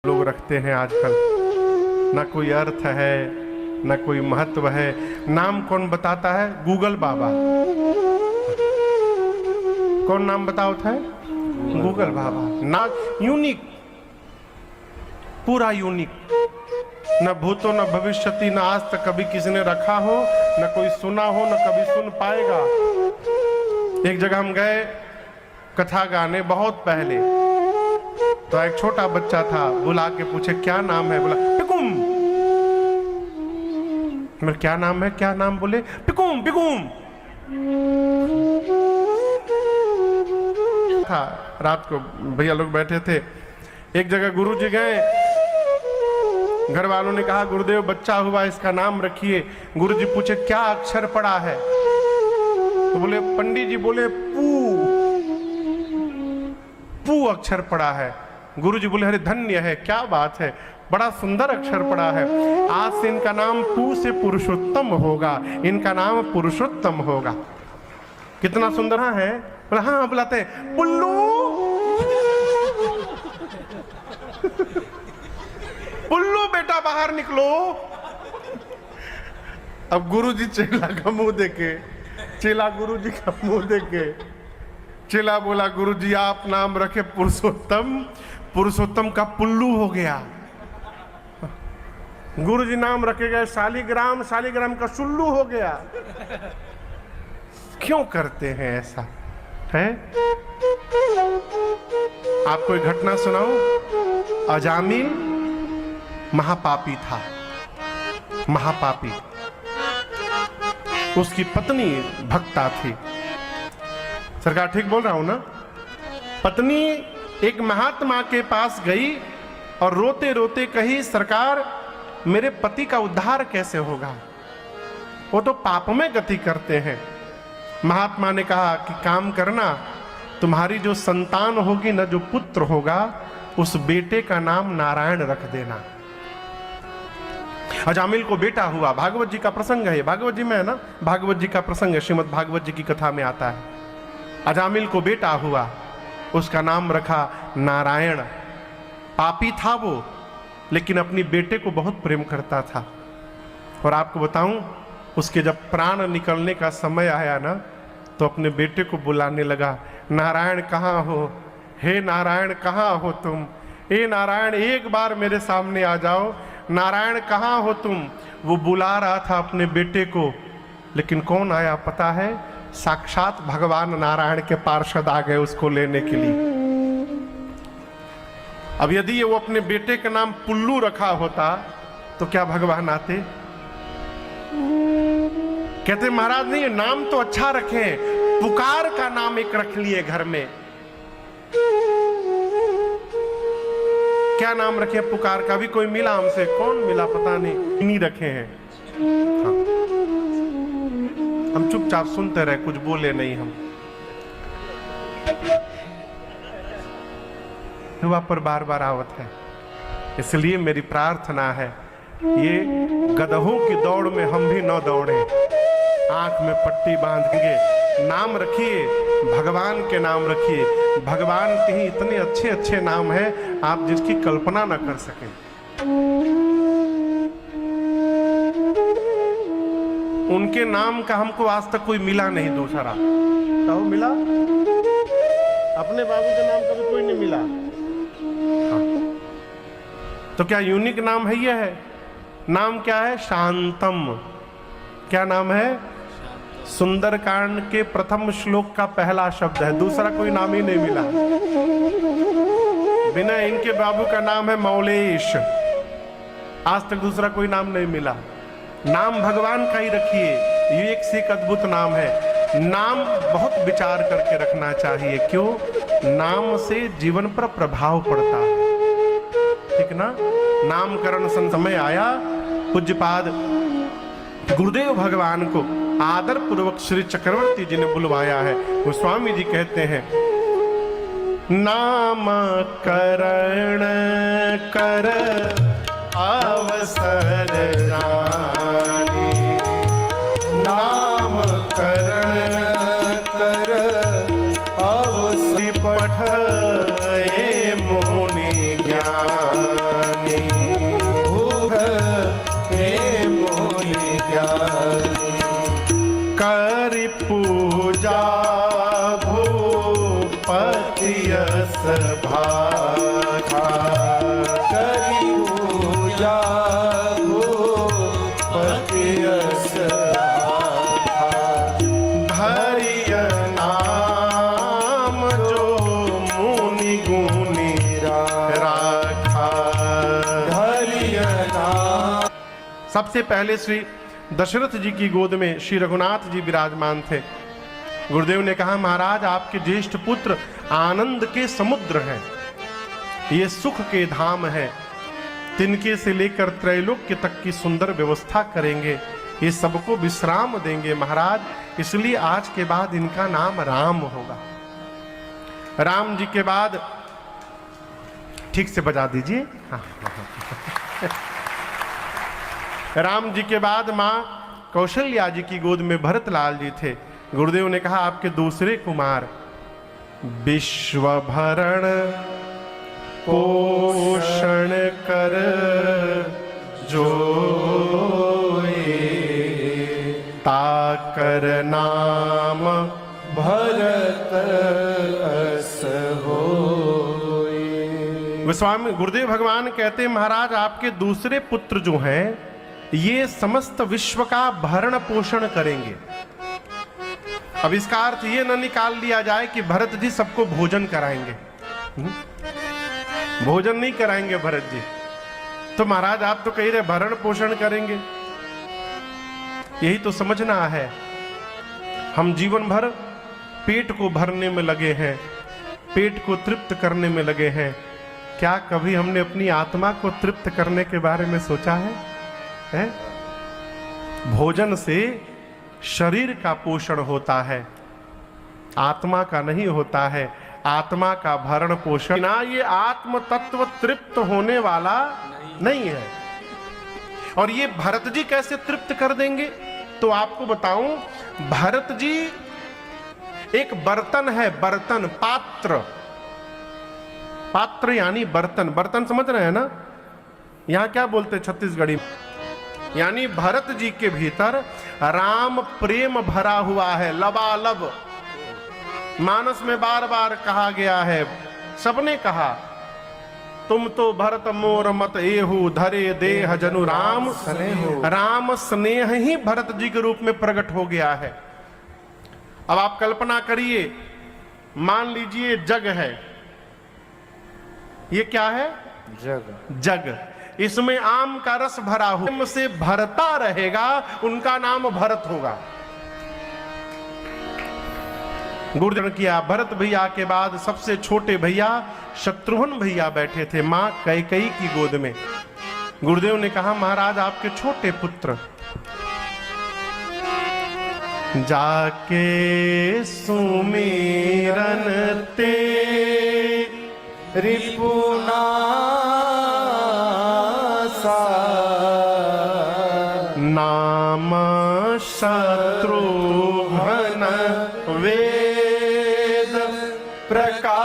लोग रखते हैं आजकल, ना कोई अर्थ है ना कोई महत्व है। नाम कौन बताता है? गूगल बाबा। कौन नाम बताओ था? गूगल बाबा। ना यूनिक, पूरा यूनिक, न भूतो न भविष्यति, न आज तक कभी किसी ने रखा हो, न कोई सुना हो, न कभी सुन पाएगा। एक जगह हम गए कथा गाने बहुत पहले, तो एक छोटा बच्चा था, बुला के पूछे क्या नाम है? बोला पिकुम। मैं क्या नाम है? क्या नाम? बोले पिकुम पिकुम। था रात को भैया लोग बैठे थे, एक जगह गुरुजी गए, घर वालों ने कहा गुरुदेव बच्चा हुआ, इसका नाम रखिए। गुरुजी पूछे क्या अक्षर पड़ा है? तो बोले पंडित जी बोले पू अक्षर पड़ा है। गुरुजी बोले अरे धन्य है, क्या बात है, बड़ा सुंदर अक्षर पड़ा है। आज से इनका नाम पू से पुरुषोत्तम होगा, इनका नाम पुरुषोत्तम होगा। कितना सुंदर है। बोला हाँ, बुलाते हैं पुल्लू। पुल्लू बेटा बाहर निकलो। अब गुरुजी चेला का मुंह देखे, चेला गुरुजी का मुंह देखे, चेला बोला गुरुजी आप नाम रखे पुरुषोत्तम, पुरुषोत्तम का पुल्लू हो गया। गुरुजी नाम रखे गए शालिग्राम, शालिग्राम का सुल्लू हो गया। क्यों करते हैं ऐसा? है आपको एक घटना सुनाऊं। अजामिल महापापी था, महापापी। उसकी पत्नी भक्ता थी। सरकार ठीक बोल रहा हूं ना? पत्नी एक महात्मा के पास गई और रोते रोते कही सरकार मेरे पति का उद्धार कैसे होगा, वो तो पाप में गति करते हैं। महात्मा ने कहा कि काम करना, तुम्हारी जो संतान होगी ना, जो पुत्र होगा, उस बेटे का नाम नारायण रख देना। अजामिल को बेटा हुआ। भागवत जी का प्रसंग है, भागवत जी में है ना, भागवत जी का प्रसंग है, श्रीमद् भागवत जी की कथा में आता है। अजामिल को बेटा हुआ, उसका नाम रखा नारायण। पापी था वो, लेकिन अपनी बेटे को बहुत प्रेम करता था। और आपको बताऊं, उसके जब प्राण निकलने का समय आया ना, तो अपने बेटे को बुलाने लगा, नारायण कहाँ हो? हे नारायण कहाँ हो तुम? हे नारायण एक बार मेरे सामने आ जाओ, नारायण कहाँ हो तुम? वो बुला रहा था अपने बेटे को, लेकिन कौन आया पता है? साक्षात भगवान नारायण के पार्षद आ गए उसको लेने के लिए। अब यदि वो अपने बेटे का नाम पुल्लू रखा होता तो क्या भगवान आते? कहते महाराज नहीं, नाम तो अच्छा रखे, पुकार का नाम एक रख लिए घर में। क्या नाम रखे पुकार का? भी कोई मिला हमसे? कौन मिला पता नहीं रखे हैं। हाँ। हम चुपचाप सुनते रहे, कुछ बोले नहीं हम। हुआ पर बार बार आवत है, इसलिए मेरी प्रार्थना है ये गधों की दौड़ में हम भी न दौड़े। आंख में पट्टी बांधेंगे, नाम रखिए, भगवान के नाम रखिए। भगवान के ही इतने अच्छे अच्छे नाम हैं, आप जिसकी कल्पना न कर सकें। उनके नाम का हमको आज तक कोई मिला नहीं दूसरा। तो मिला? अपने बाबू के नाम का भी कोई नहीं मिला। हाँ। तो क्या यूनिक नाम है? ये है नाम। क्या है? शांतम। क्या नाम है? सुंदरकांड के प्रथम श्लोक का पहला शब्द है, दूसरा कोई नाम ही नहीं मिला। बिना इनके बाबू का नाम है मौलेश, आज तक दूसरा कोई नाम नहीं मिला। नाम भगवान का ही रखिए, ये एक से एक अद्भुत नाम है। नाम बहुत विचार करके रखना चाहिए। क्यों? नाम से जीवन पर प्रभाव पड़ता है, ठीक ना? नामकरण समय आया, पूज्यपाद गुरुदेव भगवान को आदर पूर्वक श्री चक्रवर्ती जी ने बुलवाया है। वो स्वामी जी कहते हैं, नामकरण कर अवसर रानी, नामकरण कर अवसर पठये मुनि ज्ञान। सबसे पहले श्री दशरथ जी की गोद में श्री रघुनाथ जी विराजमान थे। गुरुदेव ने कहा, महाराज आपके ज्येष्ठ पुत्र आनंद के समुद्र हैं, ये सुख के धाम है, तिनके से लेकर त्रैलोक्य तक की सुंदर व्यवस्था करेंगे, ये सबको विश्राम देंगे महाराज, इसलिए आज के बाद इनका नाम राम होगा। राम जी के बाद ठीक से बजा दीजिए। राम जी के बाद मां कौशल्या जी की गोद में भरतलाल जी थे। गुरुदेव ने कहा, आपके दूसरे कुमार विश्वभरण पोषण कर जोए, ताकर नाम भरत अस होए। गोस्वामी गुरुदेव भगवान कहते हैं, महाराज आपके दूसरे पुत्र जो हैं ये समस्त विश्व का भरण पोषण करेंगे। अब इसका अर्थ ये न निकाल लिया जाए कि भरत जी सबको भोजन कराएंगे। भोजन नहीं कराएंगे भरत जी, तो महाराज आप तो कह रहे भरण पोषण करेंगे। यही तो समझना है, हम जीवन भर पेट को भरने में लगे हैं, पेट को तृप्त करने में लगे हैं, क्या कभी हमने अपनी आत्मा को तृप्त करने के बारे में सोचा है? भोजन से शरीर का पोषण होता है, आत्मा का नहीं होता है। आत्मा का भरण पोषण ना, ये आत्म तत्व तृप्त होने वाला नहीं है। और ये भरत जी कैसे तृप्त कर देंगे? तो आपको बताऊं, भरत जी एक बर्तन है, बर्तन, पात्र। पात्र यानी बर्तन, बर्तन समझ रहे हैं ना? यहां क्या बोलते हैं छत्तीसगढ़ी? यानी भरत जी के भीतर राम प्रेम भरा हुआ है, लबालब। मानस में बार बार कहा गया है, सबने कहा, तुम तो भरत मोर मत एहू, धरे देह जनु राम स्नेह। राम स्नेह ही भरत जी के रूप में प्रकट हो गया है। अब आप कल्पना करिए, मान लीजिए जग है, ये क्या है? जग। जग, इसमें आम का रस भरा हुआ से भरता रहेगा, उनका नाम भरत होगा। गुरुजन किया, भरत भैया के बाद सबसे छोटे भैया शत्रुघ्न भैया बैठे थे मां कैकेयी की गोद में। गुरुदेव ने कहा, महाराज आपके छोटे पुत्र जाके सुमिरन ते रिपुना नाम शत्रुघ्न वेद प्रकाशा।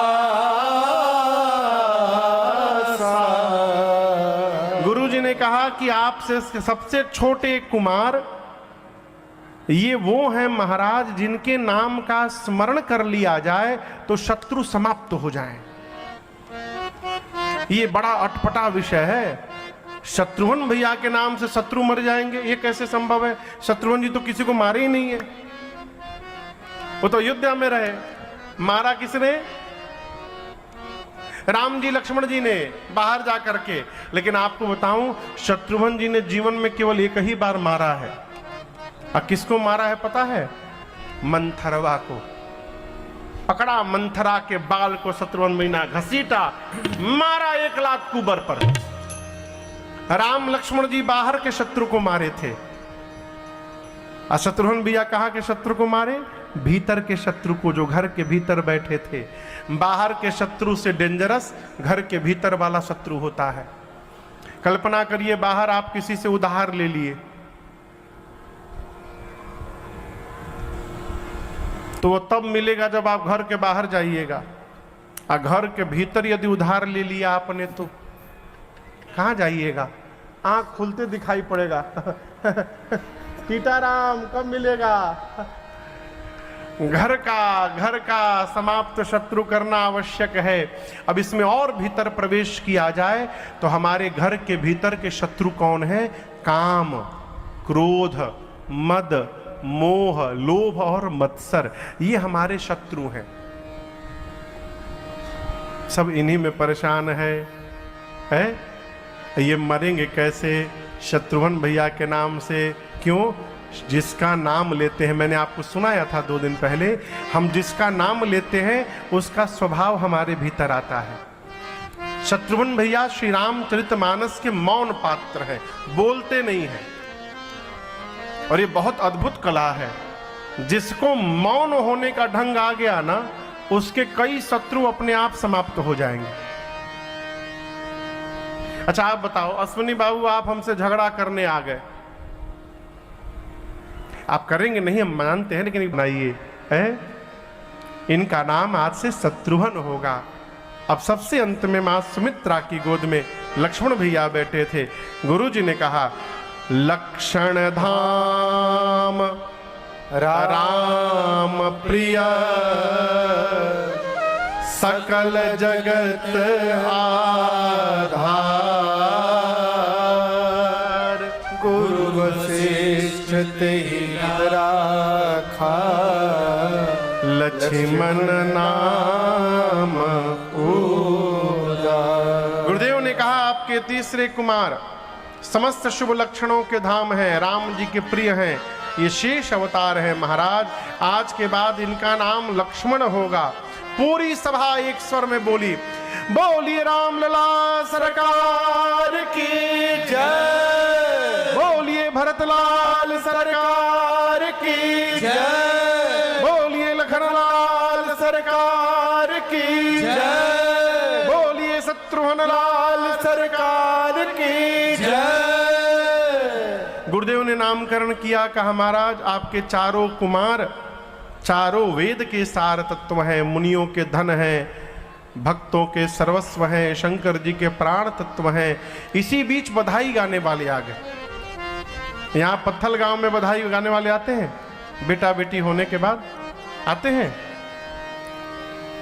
गुरु जी ने कहा कि आपसे सबसे छोटे कुमार ये वो हैं महाराज, जिनके नाम का स्मरण कर लिया जाए तो शत्रु समाप्त हो जाए। ये बड़ा अटपटा विषय है। शत्रुघ्न भैया के नाम से शत्रु मर जाएंगे, ये कैसे संभव है? शत्रुघ्न जी तो किसी को मारे ही नहीं है, वो तो अयोध्या में रहे। मारा किसने? राम जी लक्ष्मण जी ने बाहर जा करके। लेकिन आपको बताऊं, शत्रुघ्न जी ने जीवन में केवल एक ही बार मारा है। और किसको मारा है पता है? मंथरवा को। पकड़ा मंथरा के बाल को शत्रुघ्न महीना, घसीटा, मारा 1 लाख कुबर पर। राम लक्ष्मण जी बाहर के शत्रु को मारे थे, और शत्रुघ्न भैया कहा के शत्रु को मारे? भीतर के शत्रु को, जो घर के भीतर बैठे थे। बाहर के शत्रु से डेंजरस घर के भीतर वाला शत्रु होता है। कल्पना करिए, बाहर आप किसी से उधार ले लिए तो वो तब मिलेगा जब आप घर के बाहर जाइएगा, और घर के भीतर यदि उधार ले लिया आपने तो कहाँ जाइएगा? आंख खुलते दिखाई पड़ेगा। सीताराम कब मिलेगा? घर का समाप्त शत्रु करना आवश्यक है। अब इसमें और भीतर प्रवेश किया जाए तो हमारे घर के भीतर के शत्रु कौन है? काम, क्रोध, मद, मोह, लोभ और मत्सर, ये हमारे शत्रु हैं। सब इन्हीं में परेशान है? ये मरेंगे कैसे, शत्रुघ्न भैया के नाम से। क्यों? जिसका नाम लेते हैं, मैंने आपको सुनाया था 2 दिन पहले, हम जिसका नाम लेते हैं उसका स्वभाव हमारे भीतर आता है। शत्रुघ्न भैया श्री रामचरितमानस के मौन पात्र हैं, बोलते नहीं हैं। और ये बहुत अद्भुत कला है। जिसको मौन होने का ढंग आ गया ना, उसके कई शत्रु अपने आप समाप्त हो जाएंगे। अच्छा आप बताओ, अश्विनी बाबू आप हमसे झगड़ा करने आ गए, आप करेंगे नहीं हम मानते हैं, लेकिन बनाइए है, इनका नाम आज से शत्रुघ्न होगा। अब सबसे अंत में मां सुमित्रा की गोद में लक्ष्मण भैया बैठे थे। गुरुजी ने कहा, लक्षण धाम राम प्रिय सकल जगत आधार, गुरु वशिष्ठ तेहि राखा लक्ष्मण नाम उदार। गुरुदेव ने कहा, आपके तीसरे कुमार समस्त शुभ लक्षणों के धाम हैं, राम जी के प्रिय हैं, ये शेष अवतार है महाराज। आज के बाद इनका नाम लक्ष्मण होगा। पूरी सभा एक स्वर में बोली, बोलिए रामलला सरकार की जय, बोलिए भरतलाल सरकार की जय, बोलिए लखनलाल सरकार की जय, बोलिए शत्रुघ्न लाल सरकार की जय। गुरुदेव ने नामकरण किया, कहा महाराज आपके चारों कुमार चारों वेद के सार तत्व हैं, मुनियों के धन हैं, भक्तों के सर्वस्व हैं, शंकर जी के प्राण तत्व हैं। इसी बीच बधाई गाने वाले आ गए। यहाँ पत्थल गांव में बधाई गाने वाले आते हैं, बेटा बेटी होने के बाद आते हैं।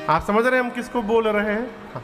आप समझ रहे हैं हम किसको बोल रहे हैं? हाँ।